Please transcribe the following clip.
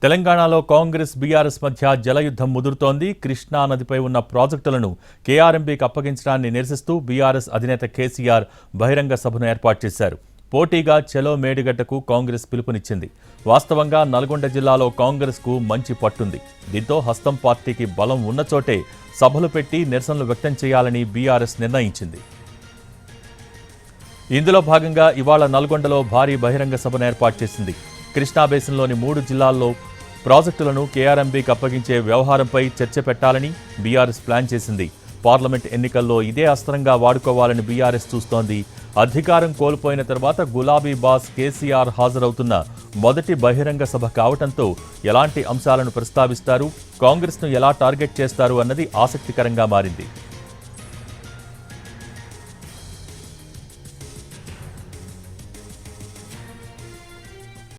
తెలంగాణలో కాంగ్రెస్ బీఆర్ఎస్ మధ్య జలయుద్ధం ముదురుతోంది. కృష్ణా నదిపై ఉన్న ప్రాజెక్టులను కేఆర్ఎంబీకి అప్పగించడాన్ని నిరసిస్తూ బీఆర్ఎస్ అధినేత కేసీఆర్ బహిరంగ సభను ఏర్పాటు చేశారు. పోటీగా చలో మేడిగడ్డకు కాంగ్రెస్ పిలుపునిచ్చింది. వాస్తవంగా నల్గొండ జిల్లాలో కాంగ్రెస్కు మంచి పట్టుంది. దీంతో హస్తం పార్టీకి బలం ఉన్న చోటే సభలు పెట్టి నిరసనలు వ్యక్తం చేయాలని బీఆర్ఎస్ నిర్ణయించింది. ఇందులో భాగంగా ఇవాళ నల్గొండలో భారీ బహిరంగ సభను ఏర్పాటు చేసింది. కృష్ణా బేసిన్లోని 3 జిల్లాల్లో ప్రాజెక్టులను కేఆర్ఎంబీకి అప్పగించే వ్యవహారంపై చర్చ పెట్టాలని బీఆర్ఎస్ ప్లాన్ చేసింది. పార్లమెంట్ ఎన్నికల్లో ఇదే అస్త్రంగా వాడుకోవాలని బీఆర్ఎస్ చూస్తోంది. అధికారం కోల్పోయిన తర్వాత గులాబీ బాస్ కేసీఆర్ హాజరవుతున్న మొదటి బహిరంగ సభ కావడంతో ఎలాంటి అంశాలను ప్రస్తావిస్తారు, కాంగ్రెస్ను ఎలా టార్గెట్ చేస్తారు అన్నది ఆసక్తికరంగా మారింది.